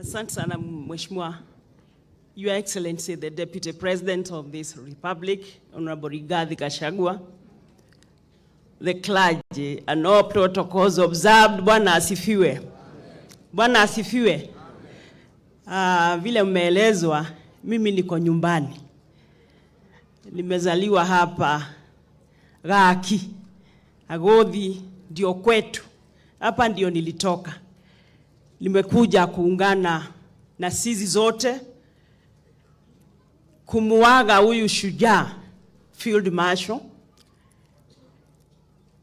Asante sana Mheshimiwa, Your Excellency, the Deputy President of this Republic, Honorable Rigathi Gachagua, the clergy, and all protocols observed. Bwana asifiwe. Bwana asifiwe. Vile mmeelezwa, mimi niko nyumbani. Nimezaliwa hapa Gaki, Agodhi ndio kwetu. Hapa ndio nilitoka. Nimekuja kuungana na sisi zote kumuaga huyu shujaa Field Marshal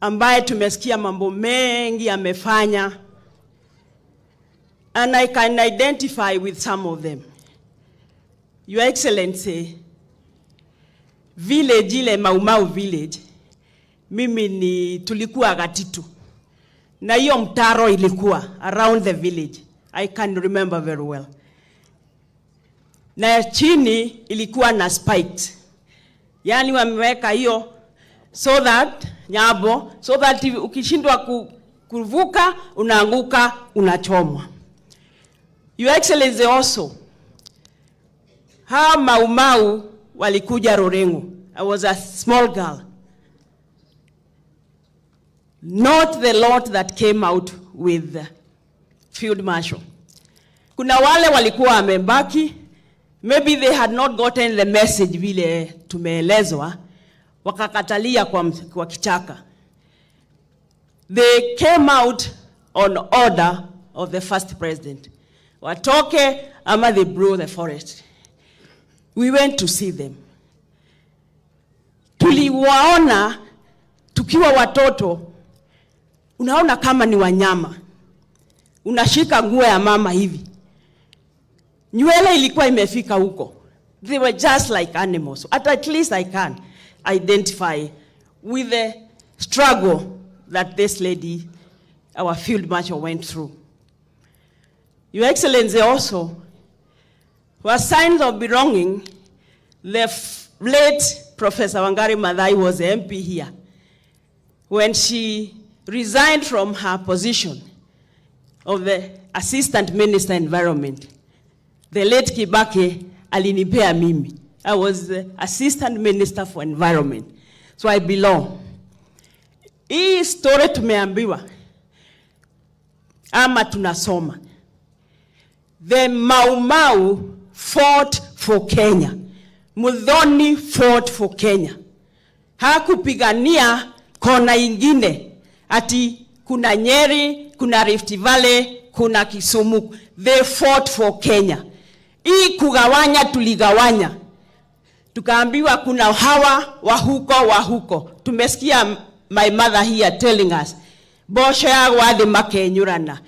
ambaye tumesikia mambo mengi amefanya, and I can identify with some of them. Your Excellency, village ile Maumau village, mimi tulikuwa Tetu. Na hiyo mtaro ilikuwa around the village. I can remember very well. Na chini ilikuwa na spikes. Yani wameweka hiyo so that ukishindwa kuvuka unaanguka unachomwa. Your Excellency, also Maumau walikuja Rorengo. I was a small girl. Not the lot that came out with Field Marshal. Kuna wale walikuwa wamebaki, maybe they had not gotten the message vile tumeelezwa, wakakatalia kwa kichaka. They came out on order of the first president. Watoke ama they blew the forest. We went to see them. Tuliwaona tukiwa watoto. Unaona kama ni wanyama. Unashika nguo ya mama hivi. Nywele ilikuwa imefika huko. They were just like animals. At least I can identify with the struggle that this lady, our Field Marshal, went through. Your Excellency, also, for signs of belonging, the late Professor Wangari Maathai was the MP here. When she resigned from her position of the Assistant Minister Environment, the late Kibaki alinipea mimi. I was the Assistant Minister for Environment, so I belong. Hii story tumeambiwa ama tunasoma. The Maumau fought for Kenya. Muthoni fought for Kenya. Hakupigania kona ingine. Ati kuna Nyeri, kuna Rift Valley, kuna Kisumu. They fought for Kenya. Hii kugawanya tuligawanya. Tukaambiwa kuna hawa wa huko. Tumesikia my mother here telling us, bosho ya wadi makenyurana.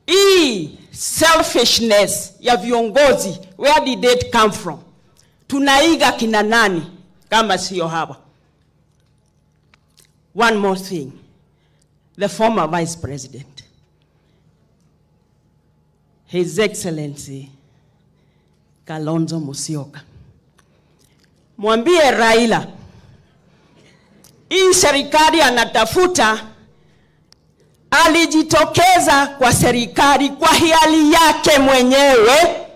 Hii selfishness ya viongozi, where did it come from? Tunaiga kina nani kama sio hawa? One more thing. The former Vice President, His Excellency Kalonzo Musyoka. Mwambie Raila, hii serikali anatafuta, alijitokeza kwa serikali kwa hiari yake mwenyewe.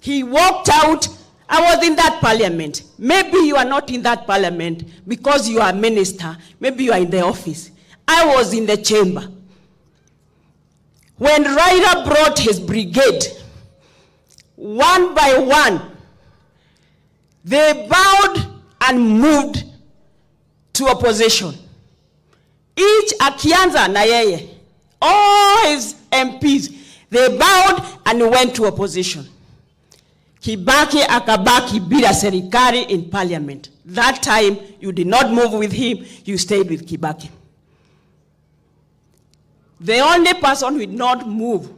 He walked out. I was in that parliament. Maybe you are not in that parliament because you are a minister. Maybe you are in the office. I was in the chamber. When Raila brought his brigade, one by one, they bowed and moved to opposition. Each akianza na yeye, all his MPs, they bowed and went to opposition. Kibaki akabaki bila serikali in parliament. That time, you did not move with him, you stayed with Kibaki. The only person who did not move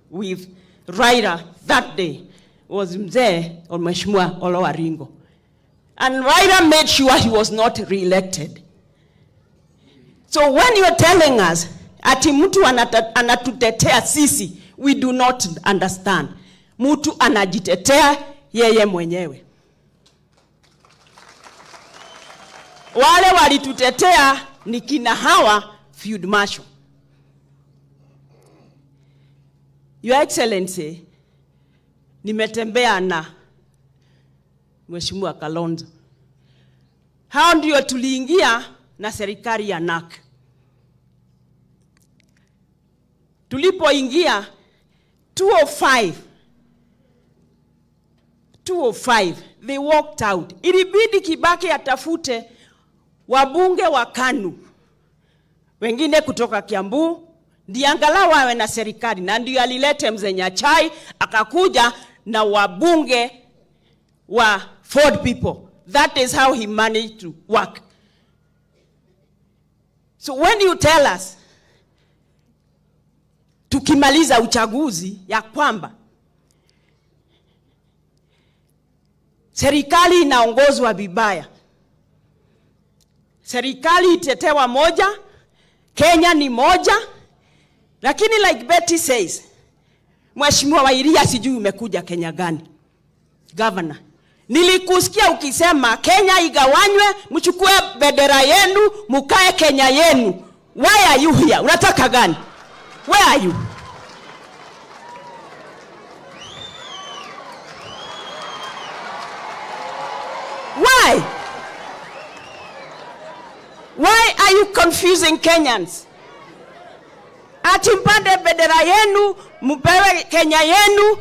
with Raila that day was Mzee or Mheshimiwa Olowaringo. And Raila made sure he was not re-elected. So when you're telling us, ati mtu anatutetea sisi, we do not understand. Mtu anajitetea yeye mwenyewe. Wale walitutetea ni kina hawa Field Marshal. Your Excellency, nimetembea na Mheshimiwa Kalonzo. Hao ndio tuliingia na serikali ya NAK. Tulipoingia 205 they walked out. Ilibidi Kibaki atafute wabunge wa KANU, wengine kutoka Kiambu, ndio angalau wawe na serikali, na ndio alilete Mzee Nyachai akakuja na wabunge wa Ford people. That is how he managed to work. So when you tell us tukimaliza uchaguzi ya kwamba serikali inaongozwa vibaya, serikali itetewa moja, Kenya ni moja, lakini like Betty says, Mheshimiwa Wairia sijui umekuja Kenya gani? Governor, nilikusikia ukisema Kenya igawanywe, mchukue bendera yenu, mukae Kenya yenu. Why are you here? Unataka gani? Where are you? Why? Why are you confusing Kenyans? Ati mpande bendera yenu, mupewe Kenya yenu,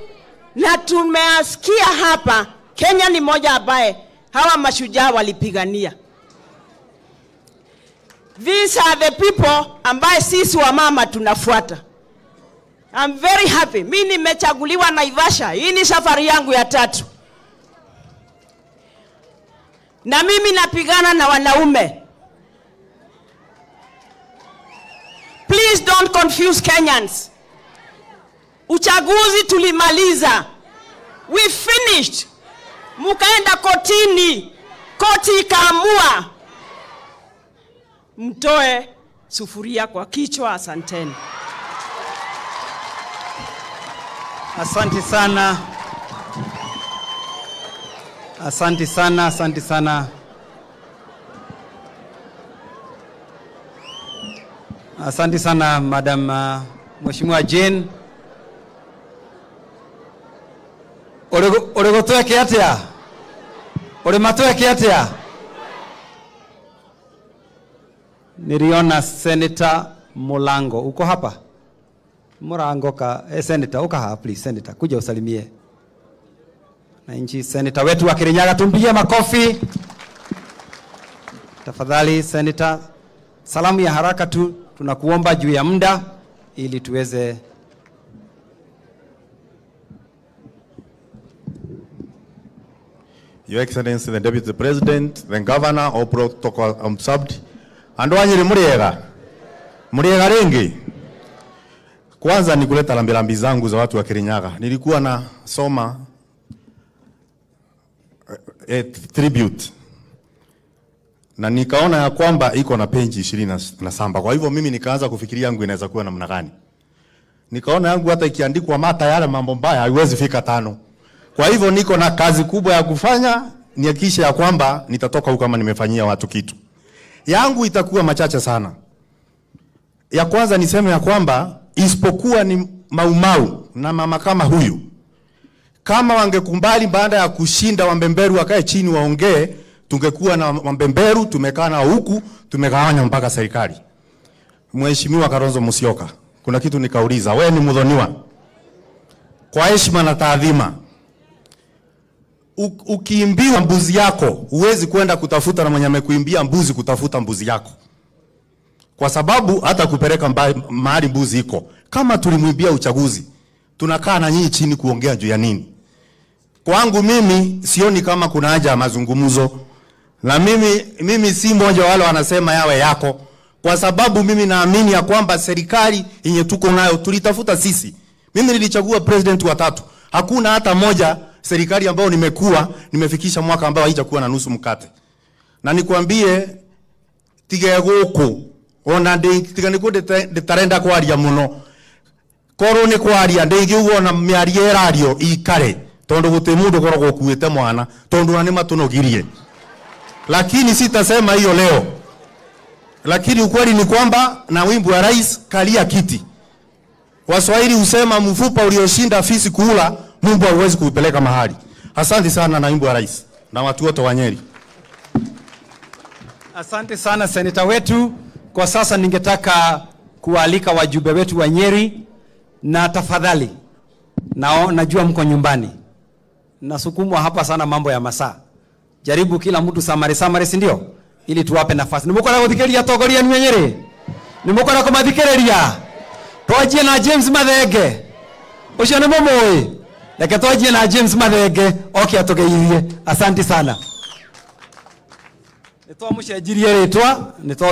na tumeasikia hapa Kenya ni moja ambaye hawa mashujaa walipigania. These are the people ambaye sisi wa mama tunafuata. I'm very happy. Mimi nimechaguliwa Naivasha. Hii ni safari yangu ya 3. Na mimi napigana na wanaume. Please don't confuse Kenyans. Uchaguzi tulimaliza. We finished. Mukaenda kotini. Koti ikaamua mtoe sufuria kwa kichwa. Asanteni. Asante sana. Asante sana, asante sana. Asante sana Madam Mheshimiwa Jane. Orego tuweke atia? Ore matuweke atia? Niliona Senator Mulango. Uko hapa? Mulango ka Senator uka hapa please Senator kuja usalimie. Na nchi Senator wetu wa Kirinyaga, tumpigie makofi. Tafadhali Senator, salamu ya haraka tu, tunakuomba juu ya muda ili tuweze. Your Excellency the Deputy President, the Governor, all protocol observed. Ando Nyeri muriega rengi. Kwanza ni kuleta lambilambi zangu za watu wa Kirinyaga. Nilikuwa na soma tribute na nikaona ya kwamba iko na peji 27. Kwa hivyo mimi nikaanza kufikiria yangu inaweza kuwa namna gani. Nikaona yangu hata ikiandikwa mata yale mambo mbaya haiwezi fika 5. Kwa hivyo niko na kazi kubwa ya kufanya, nihakikishe ya kwamba nitatoka huko kama nimefanyia watu kitu. Yangu itakuwa machache sana. Ya kwanza niseme ya kwamba isipokuwa ni Maumau na mama kama huyu, kama wangekumbali baada ya kushinda Wambemberu wakae chini waongee, tungekuwa na Wambemberu tumekaa na huku tumegawanya mpaka serikali. Mheshimiwa Kalonzo Musyoka, kuna kitu nikauliza, wewe ni Muthoniwa? Kwa heshima na taadhima, ukiimbiwa mbuzi yako huwezi kwenda kutafuta na mwenye amekuimbia mbuzi kutafuta mbuzi yako, kwa sababu hata kupeleka mahali mbuzi iko. Kama tulimwimbia uchaguzi, tunakaa na nyinyi chini kuongea juu ya nini? Kwangu mimi sioni kama kuna haja ya mazungumzo, na mimi si mmoja wale wanasema yawe yako, kwa sababu mimi naamini ya kwamba serikali yenye tuko nayo tulitafuta sisi. Mimi nilichagua president wa 3. Hakuna hata moja serikali ambayo nimefikisha mwaka ambao haijakuwa na nusu mkate. Na nikwambie tige guku ona tiga niko ndetarenda kwaria muno. Koro ni kwaria ndingiugo na miarie radio ikare tondu guti mundu korogwo kuite mwana tondu na nima tunogirie. Lakini sitasema hiyo leo. Lakini ukweli ni kwamba na wimbo wa rais kalia kiti. Waswahili husema mfupa ulioshinda fisi kula Mungu hawezi kuipeleka mahali. Asante sana naibu wa rais na watu wote wa Nyeri. Asante sana seneta wetu. Kwa sasa ningetaka kualika wajumbe wetu wa Nyeri, na tafadhali najua mko nyumbani. Nasukumwa hapa sana mambo ya masaa. Jaribu kila mtu samari si ndio? Ili tuwape nafasi. Nimukora kuthikeria togoria ni Nyeri. Nimukora kumathikereria. Twajie na James Mathenge. Ucio ni mumui. Reke twajie na James Mathenge oke atugeithie. Asante sana. Nitwa mushenjirie ritwa